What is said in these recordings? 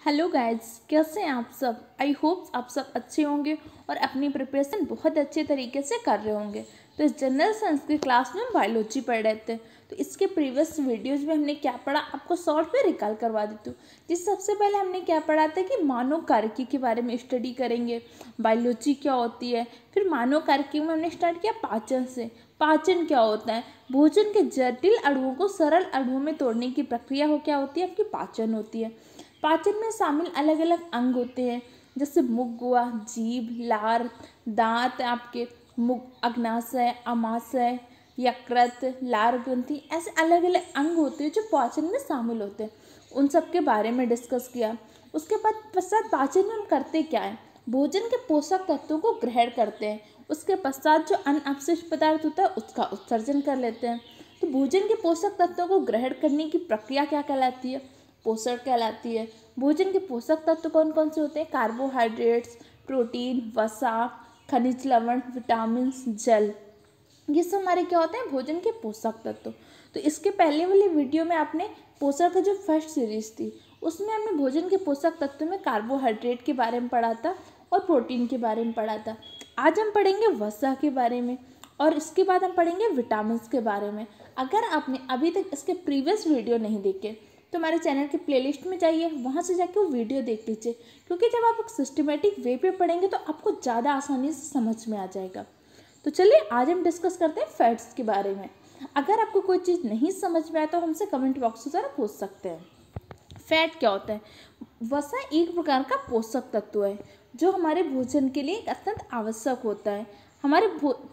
Hello guys, कैसे हैं आप सब। आई होप आप सब अच्छे होंगे और अपनी प्रिपरेशन बहुत अच्छे तरीके से कर रहे होंगे। तो इस जनरल साइंस की क्लास में हम बायोलॉजी पढ़ रहे थे, तो इसके प्रीवियस वीडियोज में हमने क्या पढ़ा आपको शॉर्ट में रिकॉल करवा देती हूँ। जिस सबसे पहले हमने क्या पढ़ा था कि मानव कार्यकी के बारे में स्टडी करेंगे, बायोलॉजी क्या होती है। फिर मानव कार्यकी में हमने स्टार्ट किया पाचन से। पाचन क्या होता है, भोजन के जटिल अणुओं को सरल अणुओं में तोड़ने की प्रक्रिया हो क्या होती है, आपकी पाचन होती है। पाचन में शामिल अलग अलग अंग होते हैं, जैसे मुख हुआ, जीभ, लार, दांत, आपके मुख, अग्नाशय, अमाशय, यकृत, लार ग्रंथि, ऐसे अलग अलग अंग होते हैं जो पाचन में शामिल होते हैं। उन सब के बारे में डिस्कस किया। उसके बाद पश्चात पाचन में हम करते क्या है, भोजन के पोषक तत्वों को ग्रहण करते हैं। उसके पश्चात जो अन्न अपशिष्ट पदार्थ होता है उसका उत्सर्जन कर लेते हैं। तो भोजन के पोषक तत्वों को ग्रहण करने की प्रक्रिया क्या कहलाती है, पोषण कहलाती है। भोजन के पोषक तत्व कौन कौन से होते हैं, कार्बोहाइड्रेट्स, प्रोटीन, वसा, खनिज लवण, विटामिन, जल, ये सब हमारे क्या होते हैं, भोजन के पोषक तत्व। तो इसके पहले वाली वीडियो में आपने पोषण का जो फर्स्ट सीरीज थी उसमें हमने भोजन के पोषक तत्व में कार्बोहाइड्रेट के बारे में पढ़ा था और प्रोटीन के बारे में पढ़ा था। आज हम पढ़ेंगे वसा के बारे में और इसके बाद हम पढ़ेंगे विटामिन के बारे में। अगर आपने अभी तक इसके प्रीवियस वीडियो नहीं देखे तो हमारे चैनल के प्लेलिस्ट में जाइए, वहाँ से जाके वो वीडियो देख लीजिए, क्योंकि जब आप एक सिस्टमेटिक वे पे पढ़ेंगे तो आपको ज़्यादा आसानी से समझ में आ जाएगा। तो चलिए आज हम डिस्कस करते हैं फैट्स के बारे में। अगर आपको कोई चीज़ नहीं समझ में आए तो हमसे कमेंट बॉक्स में ज़रा पूछ सकते हैं। फैट क्या होता है, वसा एक प्रकार का पोषक तत्व है जो हमारे भोजन के लिए अत्यंत आवश्यक होता है। हमारे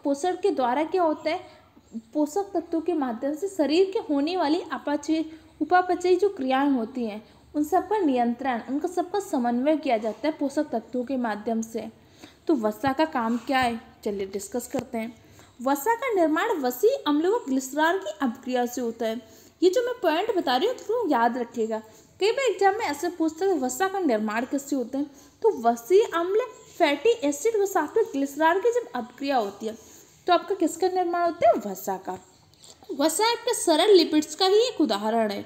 पोषण के द्वारा क्या होता है, पोषक तत्वों के माध्यम से शरीर के होने वाली उपापचयी जो क्रियाएं होती हैं उन सब का नियंत्रण, उनका सबका समन्वय किया जाता है पोषक तत्वों के माध्यम से। तो वसा का काम क्या है, चलिए डिस्कस करते हैं। वसा का निर्माण वसी अम्ल व ग्लिसरॉल की अभिक्रिया से होता है। ये जो मैं पॉइंट बता रही हूँ तो याद रखिएगा, कई बार एग्जाम में ऐसे पूछते हैं वसा का निर्माण किससे होता है। तो वसी अम्ल, फैटी एसिड व साथ में ग्लिसरॉल की जब अभिक्रिया होती है तो आपका किसका निर्माण होता है, वसा का। वसा आपके सरल लिपिड्स का ही एक उदाहरण है।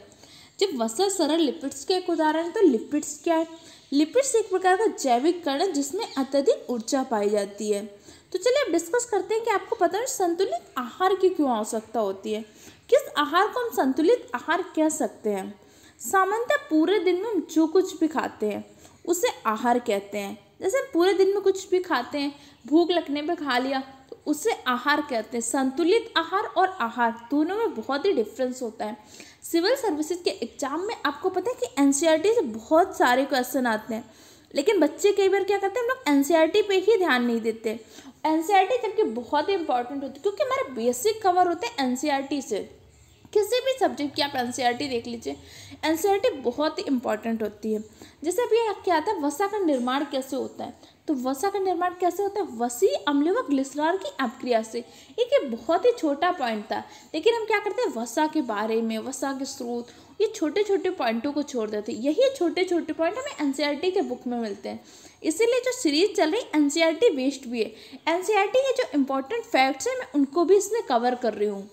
जब वसा सरल लिपिड्स का एक उदाहरण है तो लिपिड्स क्या है, लिपिड्स एक प्रकार का जैविक कण है जिसमें अत्यधिक ऊर्जा पाई जाती है। तो चलिए अब डिस्कस करते हैं कि आपको पता है संतुलित आहार की क्यों आवश्यकता होती है, किस आहार को हम संतुलित आहार कह सकते हैं। सामान्यतः पूरे दिन में हम जो कुछ भी खाते हैं उसे आहार कहते हैं। जैसे हम पूरे दिन में कुछ भी खाते हैं, भूख लगने पे खा लिया तो उसे आहार कहते हैं। संतुलित आहार और आहार दोनों में बहुत ही डिफरेंस होता है। सिविल सर्विसेज के एग्जाम में आपको पता है कि एनसीईआरटी से बहुत सारे क्वेश्चन आते हैं, लेकिन बच्चे कई बार क्या करते हैं, हम लोग एनसीईआरटी पे ही ध्यान नहीं देते। एनसीईआरटी जबकि बहुत ही इंपॉर्टेंट होती है क्योंकि हमारे बेसिक कवर होते हैं एनसीईआरटी से। किसी भी सब्जेक्ट की आप एनसीईआरटी देख लीजिए, एनसीईआरटी बहुत ही इंपॉर्टेंट होती है। जैसे अभी क्या आता है, वसा का निर्माण कैसे होता है, तो वसा का निर्माण कैसे होता है, वसी अम्ल व ग्लिसरॉल की अभिक्रिया से। एक ये बहुत ही छोटा पॉइंट था, लेकिन हम क्या करते हैं वसा के बारे में, वसा के स्रोत, ये छोटे छोटे पॉइंटों को छोड़ देते हैं। यही छोटे छोटे पॉइंट हमें एनसीईआरटी के बुक में मिलते हैं। इसीलिए जो सीरीज चल रही है एनसीईआरटी बेस्ड भी है। एनसीईआरटी के जो इंपॉर्टेंट फैक्ट्स हैं मैं उनको भी इसमें कवर कर रही हूँ।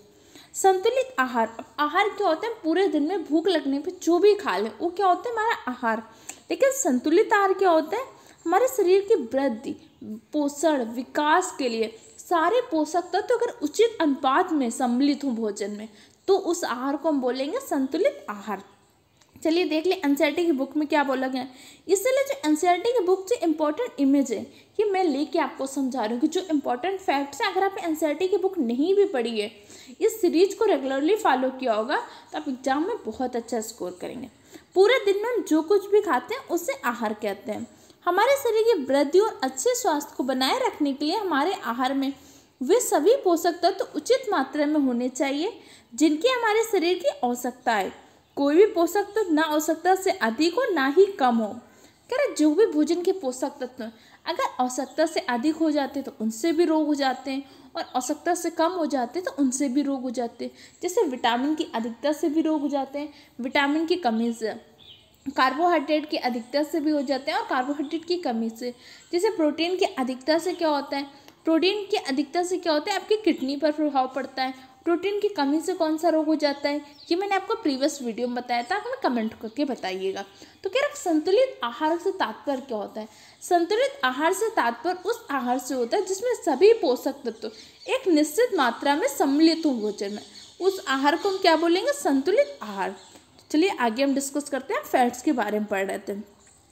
संतुलित आहार, अब आहार क्या होता है, पूरे दिन में भूख लगने पे जो भी खा लें वो क्या होता है, हमारा आहार। लेकिन संतुलित आहार क्या होता है, हमारे शरीर की वृद्धि, पोषण, विकास के लिए सारे पोषक तत्व अगर उचित अनुपात में सम्मिलित हों भोजन में तो उस आहार को हम बोलेंगे संतुलित आहार। चलिए देख ले एनसीईआरटी की बुक में क्या बोला गया है। इसलिए जो एनसीईआरटी की बुक से इंपॉर्टेंट इमेज है ये मैं लेके आपको समझा रही हूँ कि जो इंपॉर्टेंट फैक्ट्स हैं, अगर आपने एनसीईआरटी की बुक नहीं भी पढ़ी है, इस सीरीज को रेगुलरली फॉलो किया होगा तो आप एग्जाम में बहुत अच्छा स्कोर करेंगे। पूरे दिन में हम जो कुछ भी खाते हैं उसे आहार कहते हैं। हमारे शरीर की वृद्धि और अच्छे स्वास्थ्य को बनाए रखने के लिए हमारे आहार में वे सभी पोषक तत्व उचित मात्रा में होने चाहिए जिनकी हमारे शरीर की आवश्यकता है। कोई भी पोषक तत्व ना आवश्यकता से अधिक हो ना ही कम हो। कह रहे जो भी भोजन के पोषक तत्व अगर आवश्यकता से अधिक हो जाते तो उनसे भी रोग हो जाते हैं और आवश्यकता से कम हो जाते तो उनसे भी रोग हो जाते हैं। जैसे विटामिन की अधिकता से भी रोग हो जाते हैं, विटामिन की कमी से, कार्बोहाइड्रेट की अधिकता से भी हो जाते हैं और कार्बोहाइड्रेट की कमी से। जैसे प्रोटीन की अधिकता से क्या होता है, प्रोटीन की अधिकता से क्या होता है, आपकी किडनी पर प्रभाव पड़ता है प्रोटीन की कमी से कौन सा रोग हो जाता है, ये मैंने आपको प्रीवियस वीडियो में बताया था, आप हमें कमेंट करके बताइएगा। तो कह रहा संतुलित आहार से तात्पर्य क्या होता है? संतुलित आहार से तात्पर्य उस आहार से होता है जिसमें सभी पोषक तत्व एक निश्चित मात्रा में सम्मिलित हो भोजन में, उस आहार को हम क्या बोलेंगे? संतुलित आहार। चलिए आगे हम डिस्कस करते हैं, फैट्स के बारे में पढ़ रहे थे।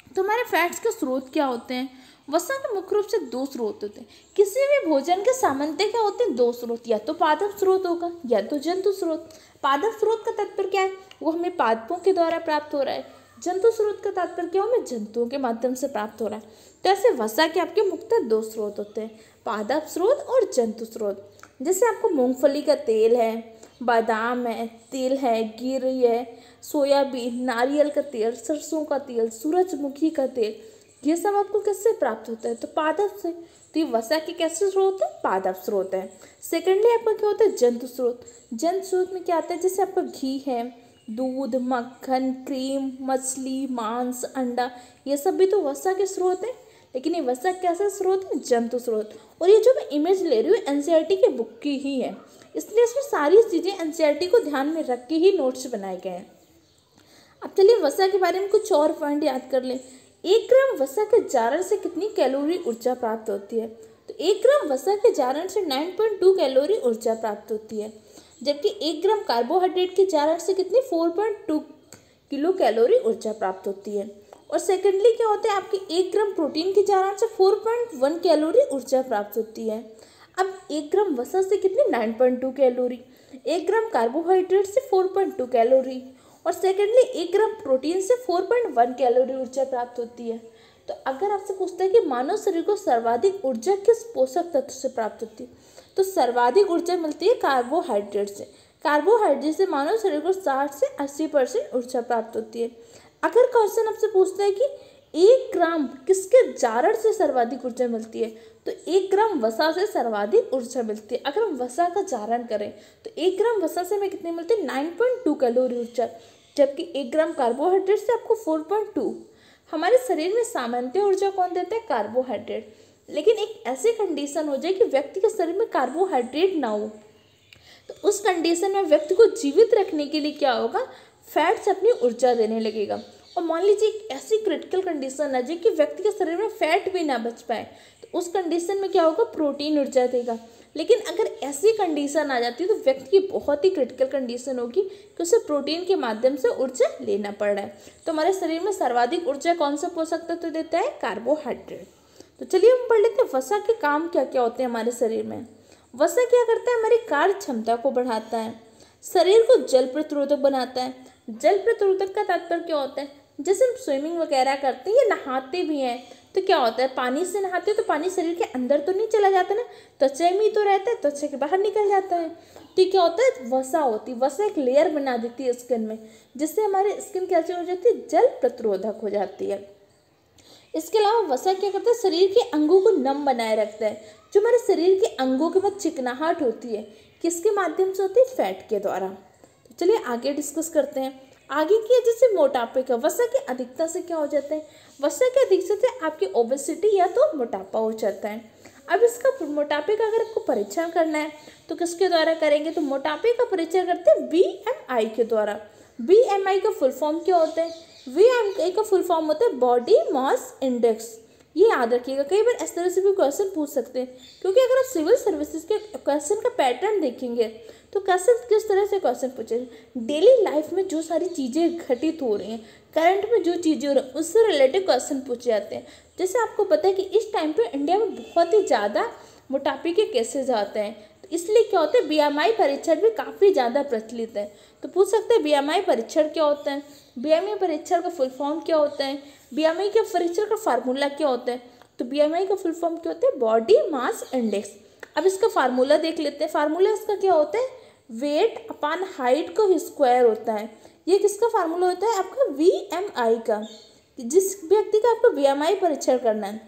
तो हमारे फैट्स के स्रोत क्या होते हैं? वसा के मुख्य रूप से दो स्रोत होते हैं। किसी भी भोजन के सामान्यतः क्या होते हैं? दो स्रोत, या तो पादप स्रोत होगा या तो जंतु स्रोत। पादप स्रोत का तात्पर्य क्या है? वो हमें पादपों के द्वारा प्राप्त हो रहा है। जंतु स्रोत का तात्पर्य क्या? हमें जंतुओं के माध्यम से प्राप्त हो रहा है। तो ऐसे वसा के आपके मुख्यतः दो स्रोत होते हैं, पादप स्रोत और जंतु स्रोत। जैसे आपको मूंगफली का तेल है, बादाम है, तिल है, गिरी है, सोयाबीन, नारियल का तेल, सरसों का तेल, सूरजमुखी का तेल, ये सब आपको किससे प्राप्त होता है? तो पादप से। तो ये वसा के कैसे स्रोत है? पादप स्रोत है। सेकेंडली आपका क्या होता है? जंतु स्रोत। जंतु स्रोत में क्या आता है? जैसे आपका घी है, दूध, मक्खन, क्रीम, मछली, मांस, अंडा, ये सब भी तो वसा के स्रोत है। लेकिन ये वसा कैसा स्रोत है? जंतु स्रोत। और ये जो मैं इमेज ले रही हूँ एनसीईआरटी के बुक की ही है, इसलिए इसमें सारी चीज़ें एनसीईआरटी को ध्यान में रख के ही नोट्स बनाए गए हैं। अब चलिए वसा के बारे में कुछ और पॉइंट याद कर लें। 1 ग्राम वसा के जारण से कितनी कैलोरी ऊर्जा प्राप्त होती है? तो 1 ग्राम वसा के जारण से 9.2 कैलोरी ऊर्जा प्राप्त होती है, जबकि 1 ग्राम कार्बोहाइड्रेट के जारण से कितनी 4.2 किलो कैलोरी ऊर्जा प्राप्त होती है। और सेकेंडली क्या होता है? आपके 1 ग्राम प्रोटीन के जारण से 4.1 कैलोरी ऊर्जा प्राप्त होती है। अब 1 ग्राम वसा से कितनी 9.2 कैलोरी, 1 ग्राम कार्बोहाइड्रेट से 4.2 कैलोरी, और सेकेंडली 1 ग्राम प्रोटीन से 4.1 कैलोरी ऊर्जा प्राप्त होती है। तो अगर आपसे पूछता है कि मानव शरीर को सर्वाधिक ऊर्जा किस पोषक तत्व से प्राप्त होती है, तो सर्वाधिक ऊर्जा मिलती है कार्बोहाइड्रेट से। कार्बोहाइड्रेट से मानव शरीर को 60 से 80% ऊर्जा प्राप्त होती है। अगर क्वेश्चन आपसे पूछता है कि 1 ग्राम किसके जारण से सर्वाधिक ऊर्जा मिलती है, तो 1 ग्राम वसा से सर्वाधिक ऊर्जा मिलती है। अगर हम वसा का जारण करें तो 1 ग्राम वसा से हमें कितनी मिलती है? 9.2 कैलोरी ऊर्जा, जबकि 1 ग्राम कार्बोहाइड्रेट से आपको 4.2। हमारे शरीर में सामान्य ऊर्जा कौन देता है? कार्बोहाइड्रेट। लेकिन एक ऐसी कंडीशन हो जाए कि व्यक्ति के शरीर में कार्बोहाइड्रेट ना हो, तो उस कंडीशन में व्यक्ति को जीवित रखने के लिए क्या होगा? फैट्स अपनी ऊर्जा देने लगेगा। और मान लीजिए एक ऐसी क्रिटिकल कंडीशन आ जाए कि व्यक्ति के शरीर में फैट भी ना बच पाए, तो उस कंडीशन में क्या होगा? प्रोटीन ऊर्जा देगा। लेकिन अगर ऐसी कंडीशन आ जाती है तो व्यक्ति की बहुत ही क्रिटिकल कंडीशन होगी कि उसे प्रोटीन के माध्यम से ऊर्जा लेना पड़ रहा है। तो हमारे शरीर में सर्वाधिक ऊर्जा कौन सा पोषक तत्व देता है? कार्बोहाइड्रेट। तो चलिए हम पढ़ लेते हैं वसा के काम क्या क्या होते हैं हमारे शरीर में। वसा क्या करता है? हमारी कार्य क्षमता को बढ़ाता है, शरीर को जल प्रतिरोधक बनाता है। जल प्रतिरोधक का तात्पर्य क्या होता है? जैसे हम स्विमिंग वगैरह करते हैं या नहाते भी हैं, तो क्या होता है? पानी से नहाते हैं तो पानी शरीर के अंदर तो नहीं चला जाता ना, त्वचा में ही तो रहता है, त्वचा के बाहर निकल जाता है। तो क्या होता है? वसा होती है। वसा एक लेयर बना देती है स्किन में, जिससे हमारी स्किन कैसी हो जाती है? जल प्रतिरोधक हो जाती है। इसके अलावा वसा क्या करता है? शरीर के अंगों को नम बनाए रखता है। जो हमारे शरीर के अंगों के बाद चिकनाहट होती है, किसके माध्यम से होती है? फैट के द्वारा। तो चलिए आगे डिस्कस करते हैं। आगे की जैसे मोटापे का, वसा की अधिकता से क्या हो जाता है? वसा की अधिकता से आपकी ओबेसिटी या तो मोटापा हो जाता है। अब इसका मोटापे का अगर आपको परीक्षण करना है तो किसके द्वारा करेंगे? तो मोटापे का परीक्षण करते हैं BMI के द्वारा। BMI का फुल फॉर्म क्या होता है? BMI का फुल फॉर्म होता है बॉडी मास इंडेक्स। ये याद रखिएगा, कई बार इस तरह से भी क्वेश्चन पूछ सकते हैं, क्योंकि अगर आप सिविल सर्विसेज के क्वेश्चन का पैटर्न देखेंगे तो कैसे किस तरह से क्वेश्चन पूछे। डेली लाइफ में जो सारी चीज़ें घटित हो रही हैं, करंट में जो चीज़ें हो रही हैं, उससे रिलेटेड क्वेश्चन पूछे जाते हैं। जैसे आपको पता है कि इस टाइम पे इंडिया में बहुत ही ज़्यादा मोटापे के केसेज आते हैं, तो इसलिए क्या होता है? BMI परीक्षण भी काफ़ी ज़्यादा प्रचलित है। तो पूछ सकते हैं BMI परीक्षण क्या होता है, BMI परीक्षण का फुल फॉर्म क्या होता है, BMI के परीक्षण का फार्मूला क्या होता है। तो BMI का फुल फॉर्म क्या होता है? Body mass index. अब इसका फार्मूला देख लेते हैं। फार्मूला इसका क्या होता है? वेट अपॉन हाइट का स्क्वायर होता है। ये किसका फार्मूला होता है? आपका BMI का। जिस व्यक्ति का आपको BMI परीक्षण करना है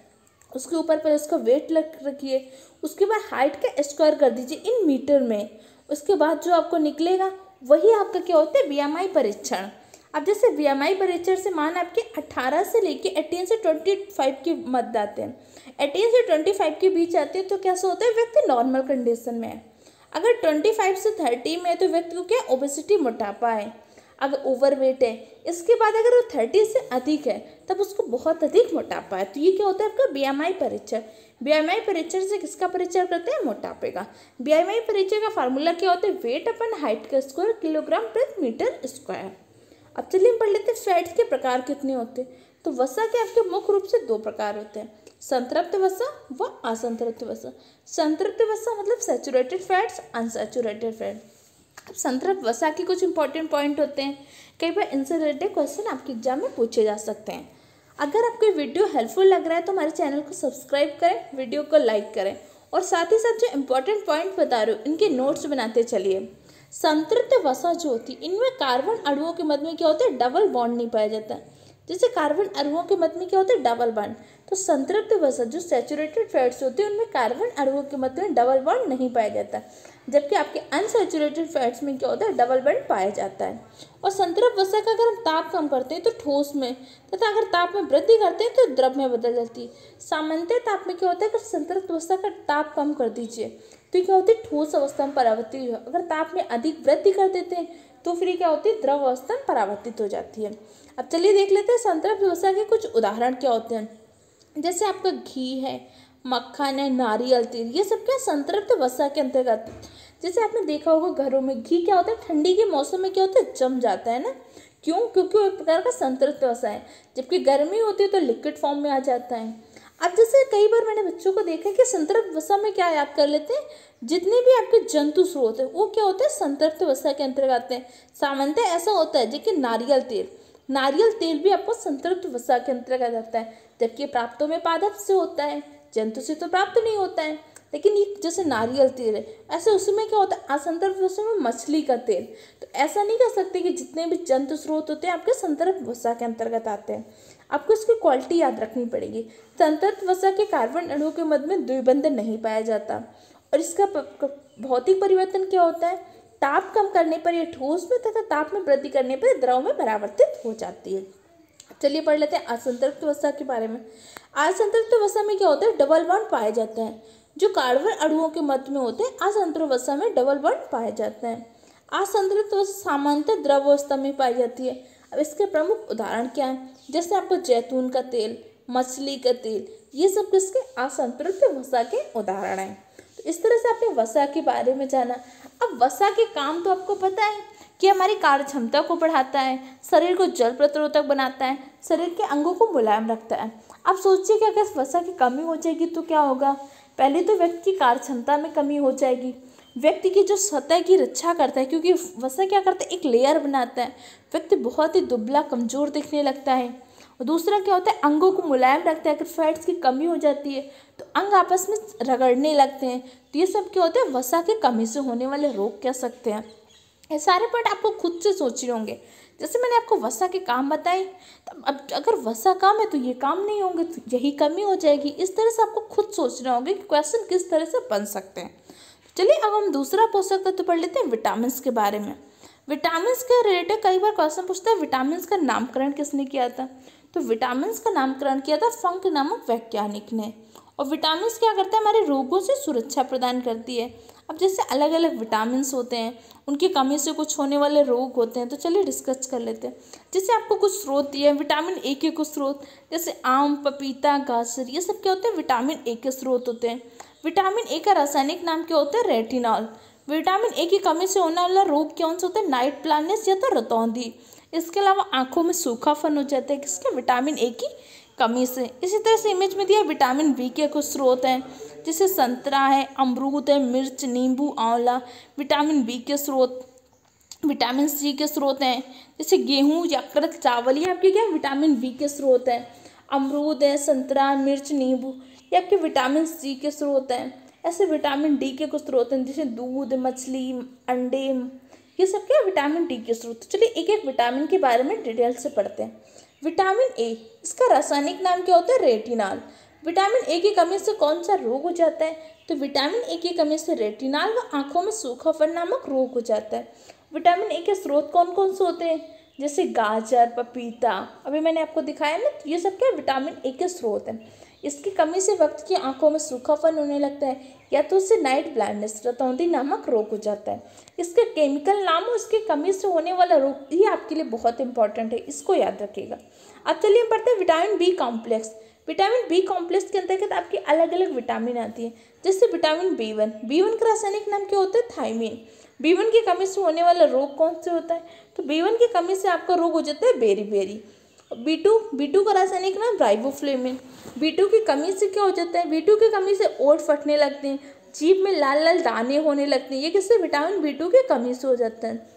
उसके ऊपर पहले उसका वेट रखिए, उसके बाद हाइट का स्क्वायर कर दीजिए इन मीटर में, उसके बाद जो आपको निकलेगा वही आपका क्या होता है? BMI परीक्षण। अब जैसे BMI परीक्षण से मान आपके 18 से लेके 18 से 25 के मध्य आते हैं, 18 से 25 के बीच आते हैं, तो कैसा होता है? व्यक्ति नॉर्मल कंडीशन में है। अगर 25 से 30 में है तो व्यक्ति को क्या ओबेसिटी मोटापा है। अगर ओवरवेट है, इसके बाद अगर वो 30 से अधिक है तब उसको बहुत अधिक मोटापा है। तो ये क्या होता है आपका बीएमआई परीक्षण। बीएमआई परीक्षण से किसका परीक्षण करते हैं, मोटापे का। बीएमआई परीक्षण का फार्मूला क्या होता है, वेट अपन हाइट का स्क्वायर किलोग्राम प्रति मीटर स्क्वायर। अब चलिए हम पढ़ लेते हैं फैट्स के प्रकार कितने होते हैं। तो वसा के आपके मुख्य रूप से 2 प्रकार होते हैं, संतृप्त वसा व असंतृप्त वसा। संतृप्त वसा मतलब सैचुरेटेड फैट्स, अनसैचुरेटेड फैट। अब संतृप्त वसा के कुछ इंपॉर्टेंट पॉइंट होते हैं, कई बार इनसे रिलेटेड क्वेश्चन आपके एग्जाम में पूछे जा सकते हैं। अगर आपको वीडियो हेल्पफुल लग रहा है तो हमारे चैनल को सब्सक्राइब करें, वीडियो को लाइक करें और साथ ही साथ जो इंपॉर्टेंट पॉइंट बता रहे हो इनके नोट्स बनाते चलिए। संतृप्त वसा जो होती है इनमें कार्बन अणुओं के मध्य में क्या होता है, डबल बॉन्ड नहीं पाया जाता है। जैसे कार्बन अणुओं के मध्य में क्या होता है, डबल बॉन्ड। तो संतृप्त वसा जो सैचुरेटेड फैट्स होते हैं उनमें कार्बन अणुओं के मध्य में डबल बॉन्ड नहीं पाया जाता, जबकि आपके अनसैचुरेटेड फैट्स में क्या होता है, डबल बॉन्ड पाया जाता है। और संतृप्त वसा का अगर हम ताप कम करते हैं तो ठोस में, तथा अगर ताप में वृद्धि करते हैं तो द्रव में बदल जाती है। सामान्यतः ताप में क्या होता है, अगर संतृप्त वसा का ताप कम कर दीजिए तो क्या होती है, ठोस अवस्था में परावर्तित हो। अगर ताप में अधिक वृद्धि कर देते हैं तो फिर क्या होती है, द्रव अवस्था में परावर्तित हो जाती है। अब चलिए देख लेते हैं संतृप्त वसा के कुछ उदाहरण क्या होते हैं। जैसे आपका घी है, मक्खन है, नारियल तेल, ये सब क्या संतृप्त वसा के अंतर्गत। जैसे आपने देखा होगा घरों में घी क्या होता है, ठंडी के मौसम में क्या होता है, जम जाता है ना। क्यों, क्योंकि वो एक प्रकार का संतृप्त वसा है। जबकि गर्मी होती है तो लिक्विड फॉर्म में आ जाता है। अब जैसे कई बार मैंने बच्चों को देखा है कि संतृप्त वसा में क्या याद कर लेते हैं, जितने भी आपके जंतु स्रोत है वो क्या होते हैं, संतृप्त वसा के अंतर्गत आते हैं। सामान्यतः ऐसा होता है जबकि नारियल तेल भी आपको संतृप्त वसा के अंतर्गत आता है, जबकि प्राप्तों में पादप से होता है, जंतु से तो प्राप्त नहीं होता है। लेकिन ये जैसे नारियल तेल है, ऐसे उसमें क्या होता है, असंतृप्त वसा में मछली का तेल। तो ऐसा नहीं कह सकते कि जितने भी जंतु स्रोत होते हैं आपके संतृप्त वसा के अंतर्गत आते हैं। आपको इसकी क्वालिटी याद रखनी पड़ेगी। संतृप्त वसा के कार्बन अणुओं के मध्य में द्विबंधन नहीं पाया जाता। और इसका भौतिक परिवर्तन क्या होता है, ताप कम करने पर यह ठोस में तथा ताप में वृद्धि करने पर द्रव में परावर्तित हो जाती है। चलिए पढ़ लेते हैं असंतृप्त वसा के बारे में। असंतृप्त वसा में क्या होता है, डबल बॉन्ड पाए जाते हैं। जो कार्बन अणुओं के मध्य में होते हैं असंतृप्त वसा में डबल बॉन्ड पाए जाते हैं। असंतृप्त वसा सामान्यतः द्रव अवस्था में पाई जाती है। अब इसके प्रमुख उदाहरण क्या हैं, जैसे आपको जैतून का तेल, मछली का तेल, ये सब किसके, असंतृप्त वसा के उदाहरण हैं। तो इस तरह से आपने वसा के बारे में जाना। अब वसा के काम तो आपको पता है कि हमारी कार्य क्षमता को बढ़ाता है, शरीर को जल प्रतिरोधक बनाता है, शरीर के अंगों को मुलायम रखता है। अब सोचिए कि अगर वसा की कमी हो जाएगी तो क्या होगा। पहले तो व्यक्ति की कार्य क्षमता में कमी हो जाएगी, व्यक्ति की जो सतह की रक्षा करता है, क्योंकि वसा क्या करता है, एक लेयर बनाता है, व्यक्ति बहुत ही दुबला कमजोर दिखने लगता है। और दूसरा क्या होता है, अंगों को मुलायम रखता है। अगर फैट्स की कमी हो जाती है तो अंग आपस में रगड़ने लगते हैं। तो ये सब क्या होता है, वसा की कमी से होने वाले रोग कह सकते हैं। ये सारे पॉइंट आपको खुद से सोच रहे होंगे। जैसे मैंने आपको वसा के काम बताए, तो अब अगर वसा कम है तो ये काम नहीं होंगे, तो यही कमी हो जाएगी। इस तरह से आपको खुद सोचना होगा कि क्वेश्चन किस तरह से बन सकते हैं। चलिए अब हम दूसरा पोषक तत्व पढ़ लेते हैं, विटामिन के बारे में। विटामिन के रिलेटेड कई बार क्वेश्चन पूछता है, विटामिन का नामकरण किसने किया था। तो विटामिन का नामकरण किया था फंक नामक वैज्ञानिक ने। और विटामिन क्या करता है, हमारे रोगों से सुरक्षा प्रदान करती है। अब जैसे अलग अलग विटामिन होते हैं, उनकी कमी से कुछ होने वाले रोग होते हैं। तो चलिए डिस्कस कर लेते हैं। जैसे आपको कुछ स्रोत दिए हैं विटामिन ए के, कुछ स्रोत जैसे आम, पपीता, गाजर, ये सब क्या होते हैं, विटामिन ए के स्रोत होते हैं। विटामिन ए का रासायनिक नाम क्या होता है, रेटिनॉल। विटामिन ए की कमी से होने वाला रोग कौन सा होता है, नाइट ब्लाइंडनेस या तो रतौंधी। इसके अलावा आंखों में सूखापन हो जाता है, किसके, विटामिन ए की कमी से। इसी तरह से इमेज में दिया विटामिन बी के कुछ स्रोत हैं, जैसे संतरा है, अमरूद है, मिर्च, नींबू, आंवला। विटामिन बी के स्रोत, विटामिन सी के स्रोत हैं, जैसे गेहूँ, यकृत, चावल, ये आपके क्या विटामिन बी के स्रोत हैं। अमरूद है, संतरा, मिर्च, नींबू, ये आपके विटामिन सी के स्रोत हैं। ऐसे विटामिन डी के कुछ स्रोत हैं, जैसे दूध, मछली, अंडे, ये सब क्या विटामिन डी के स्रोत। चलिए एक एक विटामिन के बारे में डिटेल से पढ़ते हैं। विटामिन ए, इसका रासायनिक नाम क्या होता है, रेटिनॉल। विटामिन ए की कमी से कौन सा रोग हो जाता है, तो विटामिन ए की कमी से रेटिनॉल व आंखों में सूखापन नामक रोग हो जाता है। विटामिन ए के स्रोत कौन कौन से होते हैं, जैसे गाजर, पपीता, अभी मैंने आपको दिखाया ना, तो ये सब क्या विटामिन ए के स्रोत हैं। इसकी कमी से व्यक्ति की आंखों में सूखापन होने लगता है या तो उससे नाइट ब्लाइंडनेस रतौंधी नामक रोग हो जाता है। इसके केमिकल नाम और इसकी कमी से होने वाला रोग ये आपके लिए बहुत इंपॉर्टेंट है, इसको याद रखिएगा। अब चलिए हम पढ़ते हैं vitamin B complex. Vitamin B complex के अंतर्गत आपकी अलग अलग विटामिन आती है, जैसे विटामिन B1। B1 का रासायनिक नाम क्या होता है? थायमीन। B1 की कमी से होने वाला रोग कौन से होता है? तो B1 की कमी से आपका रोग हो जाता है बेरी। B2 का रासायनिक नाम राइबोफ्लेविन। B2 की कमी से क्या हो जाता है? B2 की कमी से ओठ फटने लगते हैं, जीभ में लाल लाल दाने होने लगते हैं, ये किससे? विटामिन B2 की कमी से हो जाता है।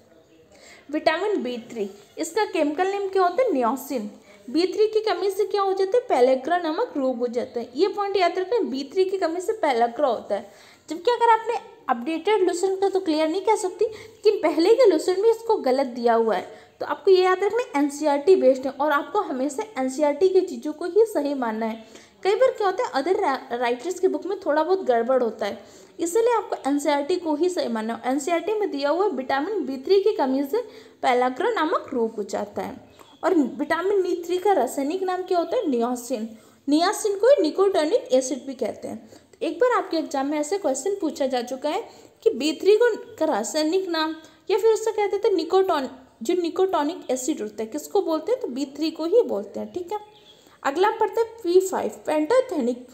विटामिन B3, इसका केमिकल नेम क्या होता है? नियोसिन। B3 की कमी से क्या हो जाता है? पेलेग्रा नामक रोग हो जाता है। ये पॉइंट याद रखना, B3 की कमी से पेलेग्रा होता है। जबकि अगर आपने अपडेटेड लेसन का तो क्लियर नहीं कह सकती, लेकिन पहले के लेसन में इसको गलत दिया हुआ है, तो आपको ये याद रखना NCERT बेस्ड है और आपको हमेशा NCERT की चीज़ों को ही सही मानना है। कई बार क्या होता है अदर राइटर्स की बुक में थोड़ा बहुत गड़बड़ होता है, इसलिए आपको NCERT को ही सही मानना है। NCERT में दिया हुआ विटामिन B3 की कमी से पेलेग्रा नामक रोग हो जाता है। और विटामिन B3 का रासायनिक नाम क्या होता है? नियोसिन। नियोसिन को निकोटोनिक एसिड भी कहते हैं। तो एक बार आपके एग्जाम में ऐसे क्वेश्चन पूछा जा चुका है कि B3 का रासायनिक नाम या फिर उससे कहते थे जो निकोटोनिक एसिड होता है किसको बोलते हैं? तो B3 को ही बोलते हैं। ठीक है, अगला पढ़ते हैं B5 पेंटाथेनिक।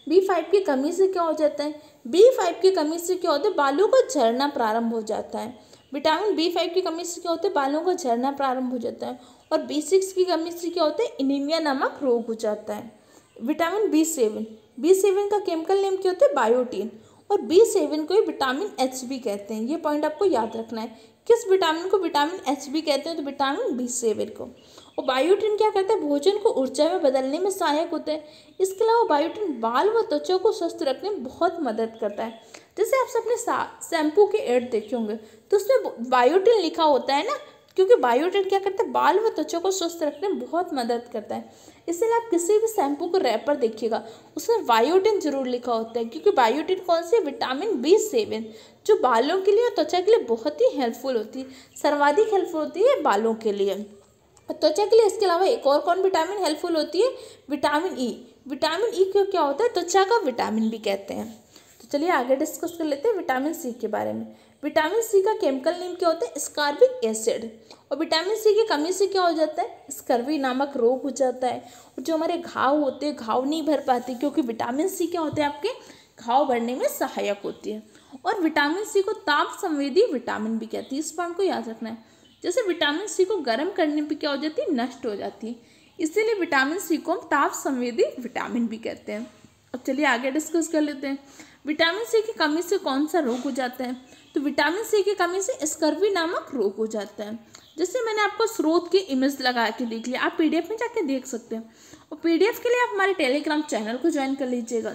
B5 की कमी से क्या हो जाता है? B5 की कमी से क्या होता है? बालों का झड़ना प्रारंभ हो जाता है। विटामिन B5 की कमी से क्या होता है? बालों का झड़ना प्रारंभ हो जाता है। और B6 की कमी से क्या होता है? एनीमिया नामक रोग हो जाता है। विटामिन B7 का केमिकल नेम क्या होता है? बायोटीन। और B7 को विटामिन H भी कहते हैं, ये पॉइंट आपको याद रखना है। किस विटामिन को विटामिन H भी कहते हैं? तो विटामिन B7 को। और बायोटीन क्या करता है? भोजन को ऊर्जा में बदलने में सहायक होता है। इसके अलावा बायोटीन बाल व त्वचा को स्वस्थ रखने में बहुत मदद करता है। जैसे आप अपने शैम्पू के एड देखे होंगे तो उसमें बायोटीन लिखा होता है ना, क्योंकि बायोटीन क्या करता है? बाल व त्वचा को स्वस्थ रखने में बहुत मदद करता है। इसलिए आप किसी भी शैम्पू को रैपर देखिएगा उसमें बायोटीन जरूर लिखा होता है, क्योंकि बायोटीन कौन सी? विटामिन B7 जो बालों के लिए और त्वचा के लिए बहुत ही हेल्पफुल होती है, सर्वाधिक हेल्पफुल होती है बालों के लिए और त्वचा के लिए। इसके अलावा एक और कौन विटामिन हेल्पफुल होती है? Vitamin E। विटामिन E को क्या होता है? त्वचा का विटामिन भी कहते हैं। तो चलिए आगे डिस्कस कर लेते हैं विटामिन C के बारे में। विटामिन C का केमिकल नेम क्या होता है? स्कार्बिक एसिड। और विटामिन C की कमी से क्या हो जाता है? स्कर्वी नामक रोग हो जाता है। और जो हमारे घाव होते हैं, घाव नहीं भर पाते, क्योंकि विटामिन C क्या होते हैं? आपके घाव भरने में सहायक होती है। और विटामिन C को ताप संवेदी विटामिन भी कहती है, इस पॉइंट को याद रखना है। जैसे विटामिन C को गर्म करने पर क्या हो जाती है? नष्ट हो जाती है, इसीलिए विटामिन C को हम ताप संवेदी विटामिन भी कहते हैं। अब चलिए आगे डिस्कस कर लेते हैं विटामिन C की कमी से कौन सा रोग हो जाता है। तो विटामिन C की कमी से स्कर्वी नामक रोग हो जाता है। जैसे मैंने आपको स्रोत की इमेज लगा के देख लिया, आप PDF में जाके देख सकते हैं। और PDF के लिए आप हमारे टेलीग्राम चैनल को ज्वाइन कर लीजिएगा।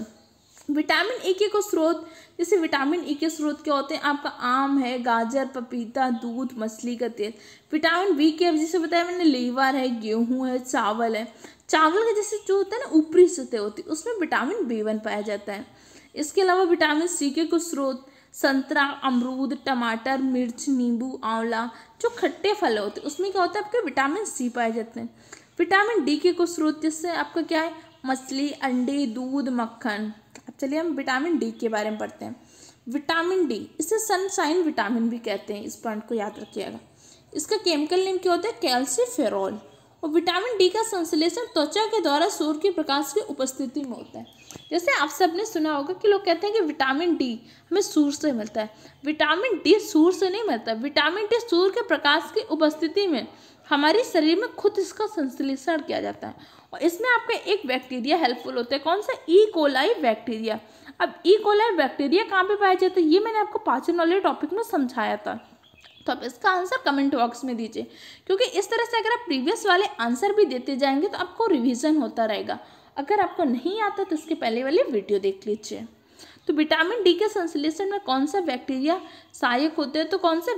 विटामिन E के को स्रोत, जैसे विटामिन E के स्रोत क्या होते हैं? आपका आम है, गाजर, पपीता, दूध, मछली का तेल। विटामिन B के जैसे बताया मैंने लीवर है, गेहूँ है, चावल है। चावल का जैसे जो होता है ना ऊपरी सतह होती है, उसमें विटामिन B1 पाया जाता है। इसके अलावा विटामिन C के कुछ स्रोत संतरा, अमरूद, टमाटर, मिर्च, नींबू, आंवला जो खट्टे फल होते हैं उसमें क्या होता है? आपके विटामिन C पाए जाते हैं। विटामिन D के कुछ स्रोत जिससे आपका क्या है? मछली, अंडे, दूध, मक्खन। अब चलिए हम विटामिन D के बारे में पढ़ते हैं। विटामिन D इसे सनशाइन विटामिन भी कहते हैं, इस पॉइंट को याद रखिएगा। इसका केमिकल नेम क्या होता है? कैल्सीफेरॉल। और विटामिन D का संश्लेषण त्वचा के द्वारा सूर्य के प्रकाश की उपस्थिति में होता है। जैसे आप सबने सुना होगा कि लोग कहते हैं कि विटामिन D हमें सूर्य से मिलता है। विटामिन D सूर्य से नहीं मिलता, विटामिन D सूर्य के प्रकाश की उपस्थिति में हमारे शरीर में खुद इसका संश्लेषण किया जाता है। और इसमें आपका एक बैक्टीरिया हेल्पफुल होता है, कौन सा? E coli bacteria. अब ई कोलाई बैक्टीरिया कहाँ पे पाया जाता है? ये मैंने आपको पाचन वाले टॉपिक में समझाया था, तो आप इसका आंसर कमेंट बॉक्स में दीजिए, क्योंकि इस तरह से अगर आप प्रीवियस वाले आंसर भी देते जाएंगे तो आपको रिवीजन होता रहेगा। अगर आपको नहीं आता तो इसके पहले वाली वीडियो देख लीजिए। तो विटामिन D के संश्लेषण में कौन सा बैक्टीरिया सहायक होता है? तो कौन सा?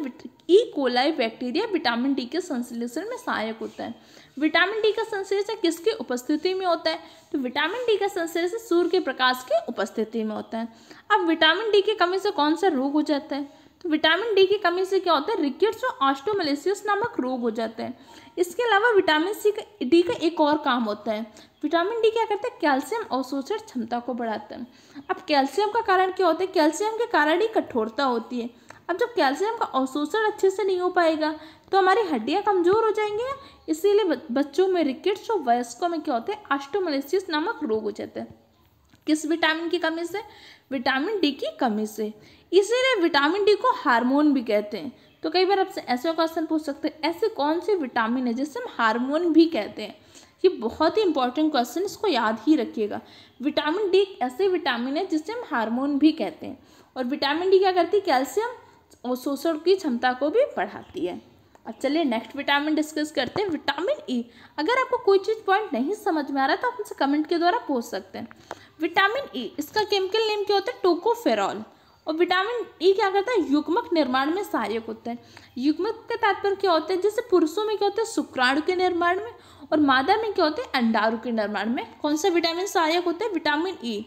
E coli bacteria vitamin D के संश्लेषण में सहायक होता है। विटामिन D का संश्लेषण किसकी उपस्थिति में होता है? तो विटामिन D का संश्लेषण सूर्य के प्रकाश की उपस्थिति में होता है। अब विटामिन D की कमी से कौन सा रोग हो जाता है? तो विटामिन डी की कमी से क्या होता है, रिकेट्स और ऑस्टियोमैलासिस नामक रोग हो जाते हैं। इसके अलावा विटामिन डी का एक और काम होता है, विटामिन डी क्या करता है, कैल्शियम अवशोषण क्षमता को बढ़ाता है। अब कैल्शियम का कारण क्या होता है, कैल्शियम के कारण ही कठोरता होती है। अब जब कैल्शियम का अवशोषण अच्छे से नहीं हो पाएगा तो हमारी हड्डियां कमजोर हो जाएंगी, इसीलिए बच्चों में रिकेट्स और वयस्कों में क्या होता है, ऑस्टियोमैलासिस नामक रोग हो जाता है। किस विटामिन की कमी से, विटामिन डी की कमी से। इसीलिए विटामिन डी को हार्मोन भी कहते हैं। तो कई बार आपसे ऐसे क्वेश्चन पूछ सकते हैं, ऐसे कौन से विटामिन है जिसे हम हार्मोन भी कहते हैं। ये बहुत ही इंपॉर्टेंट क्वेश्चन, इसको याद ही रखिएगा। विटामिन डी ऐसे विटामिन है जिसे हम हार्मोन भी कहते हैं। और विटामिन डी क्या करती है, कैल्शियम अवशोषण की क्षमता को भी बढ़ाती है। अब चलिए नेक्स्ट विटामिन डिस्कस करते हैं, विटामिन ई। अगर आपको कोई चीज़ पॉइंट नहीं समझ में आ रहा तो आप मुझसे कमेंट के द्वारा पूछ सकते हैं। विटामिन ई, इसका केमिकल नेम क्या होता है, टोकोफेरॉल। और विटामिन ई क्या करता है, युग्मक निर्माण में सहायक होता है। युग्मक का तात्पर्य क्या होता है, जैसे पुरुषों में क्या होता है, शुक्राणु के निर्माण में, और मादा में क्या होता है, अंडाणु के निर्माण में। कौन सा विटामिन सहायक होता है, विटामिन ई।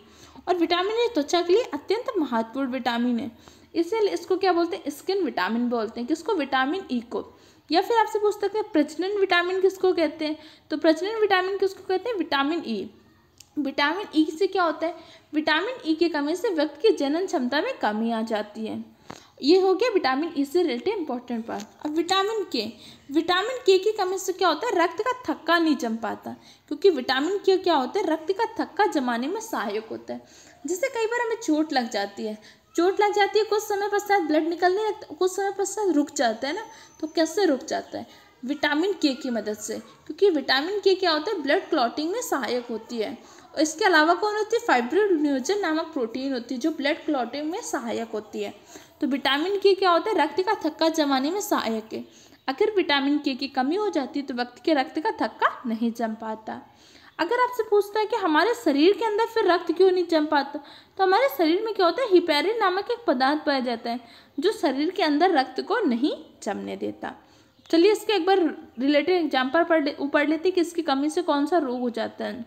और विटामिन ई त्वचा के लिए अत्यंत महत्वपूर्ण विटामिन है, इसलिए इसको क्या बोलते हैं, स्किन विटामिन बोलते हैं। किसको, विटामिन ई को। या फिर आपसे पूछ सकते हैं प्रजनन विटामिन किसको कहते हैं, तो प्रजनन विटामिन किसको कहते हैं, विटामिन ई। विटामिन ई से क्या होता है, विटामिन ई की कमी से व्यक्ति की जनन क्षमता में कमी आ जाती है। ये हो गया विटामिन ई से रिलेटेड इंपॉर्टेंट पार्ट। अब विटामिन के, विटामिन के की कमी से क्या होता है, रक्त का थक्का नहीं जम पाता, क्योंकि विटामिन के क्या होता है, रक्त का थक्का जमाने में सहायक होता है। जैसे कई बार हमें चोट लग जाती है, कुछ समय पश्चात ब्लड निकलने लगता है, कुछ समय पश्चात रुक जाता है ना, तो कैसे रुक जाता है, विटामिन के की मदद से। क्योंकि विटामिन के क्या होता है, ब्लड क्लॉटिंग में सहायक होती है। और इसके अलावा कौन होती है, फाइब्रिनोजन नामक प्रोटीन होती है जो ब्लड क्लॉटिंग में सहायक होती है। तो विटामिन के क्या होता है, रक्त का थक्का जमाने में सहायक है। अगर विटामिन के की कमी हो जाती है तो व्यक्ति के रक्त का थक्का नहीं जम पाता। अगर आपसे पूछता है कि हमारे शरीर के अंदर फिर रक्त क्यों नहीं जम पाता, तो हमारे शरीर में क्या होता है, हिपेरिन नामक एक पदार्थ पाया जाता है जो शरीर के अंदर रक्त को नहीं जमने देता। चलिए इसके एक बार रिलेटेड एग्जाम्पल पढ़ लेते हैं कि इसकी कमी से कौन सा रोग हो जाता है।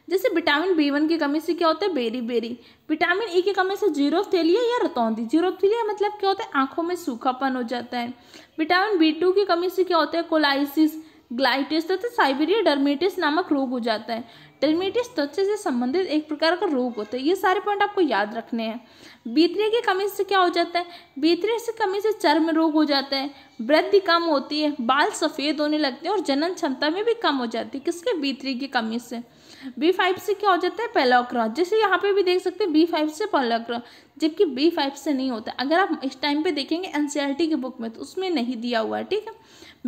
जैसे विटामिन B1 की कमी से क्या होता है, बेरी। विटामिन ई की कमी से जीरोफ्थेलिया या रतौंधी। जीरोफ्थेलिया मतलब क्या होता है, आंखों में सूखापन हो जाता है। विटामिन B2 की कमी से क्या होता है, कोलाइसिस, ग्लाइटिस तथा साइबेरिया डर्मेटिस नामक रोग हो जाता है। डर्मेटिस त्वचा से संबंधित एक प्रकार का रोग होता है। ये सारे पॉइंट आपको याद रखने हैं। B3 की कमी से क्या हो जाता है, B3 से कमी से चर्म रोग हो जाता है, वृद्धि कम होती है, बाल सफ़ेद होने लगते हैं और जनन क्षमता में भी कम हो जाती है। किसके, B3 की कमी से। B5 से क्या हो जाता है, पेलॉक्रा। जैसे यहाँ पे भी देख सकते हैं B5 से पेलॉक्रा, जबकि B5 से नहीं होता। अगर आप इस टाइम पे देखेंगे NCERT की बुक में तो उसमें नहीं दिया हुआ है, ठीक है।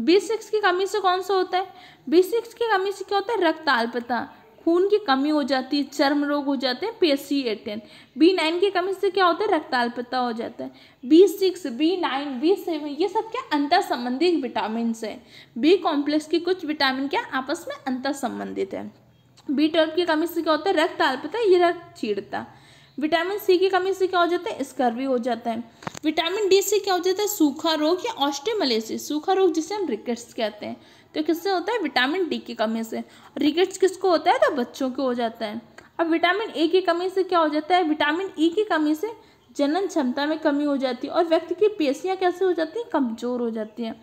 B6 की कमी से कौन सा होता है, B6 की कमी से क्या होता है, रक्ताल्पता, खून की कमी हो जाती है, चर्म रोग हो जाते हैं, PSC18। B9 की कमी से क्या होता है, रक्ताल्पता हो जाता है। B6, B9, B7 ये सब क्या अंतर संबंधित विटामिन है। B कॉम्प्लेक्स की कुछ विटामिन क्या आपस में अंतर संबंधित है। B12 की कमी से क्या होता है, रक्ताल्पता या रक्त क्षीणता। विटामिन सी की कमी से क्या हो जाता है, स्कर्वी हो जाता है। विटामिन डी से क्या हो जाता है, सूखा रोग या ऑस्टियोमैलासिस। सूखा रोग जिसे हम रिकेट्स कहते हैं, तो किससे होता है, विटामिन डी की कमी से। रिकेट्स किसको होता है, तो बच्चों को हो जाता है। अब विटामिन ए की कमी से क्या हो जाता है, विटामिन ई की कमी से जनन क्षमता में कमी हो जाती है और व्यक्ति की पेशियां कैसे हो जाती हैं, कमजोर हो जाती हैं।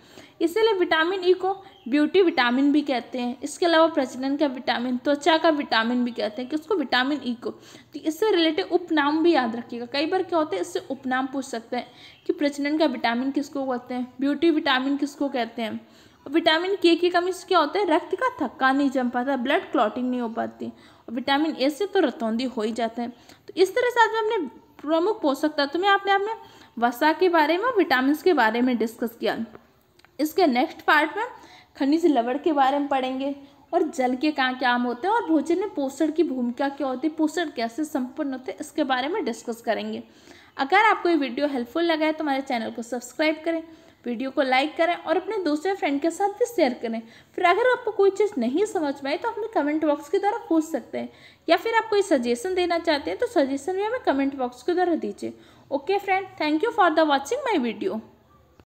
इसीलिए विटामिन ई को ब्यूटी विटामिन भी कहते हैं। इसके अलावा प्रजनन का विटामिन, त्वचा का विटामिन भी कहते हैं। किसको, विटामिन ई को। तो इससे रिलेटेड उपनाम भी याद रखिएगा। कई बार क्या होता है, इससे उपनाम पूछ सकते हैं कि प्रजनन का विटामिन किसको कहते हैं, ब्यूटी विटामिन किसको कहते हैं। विटामिन के की कमी से क्या होता है, रक्त का थक्का नहीं जम पाता, ब्लड क्लॉटिंग नहीं हो पाती। और विटामिन ए से तो रतौंधी हो ही जाता है। तो इस तरह से आज हमने प्रमुख पोषक तत्व में आपने वसा के बारे में, विटामिन के बारे में डिस्कस किया। इसके नेक्स्ट पार्ट में खनिज लवण के बारे में पढ़ेंगे और जल के क्या काम होते हैं और भोजन में पोषण की भूमिका क्या होती है, पोषण कैसे संपन्न होते हैं, इसके बारे में डिस्कस करेंगे। अगर आपको ये वीडियो हेल्पफुल लगा है तो हमारे चैनल को सब्सक्राइब करें, वीडियो को लाइक करें और अपने दूसरे फ्रेंड के साथ भी शेयर करें। फिर अगर आपको कोई चीज़ नहीं समझ में आई तो अपने कमेंट बॉक्स के द्वारा पूछ सकते हैं, या फिर आप कोई सजेशन देना चाहते हैं तो सजेशन भी हमें कमेंट बॉक्स के द्वारा दीजिए। Okay friend, thank you for the watching my video.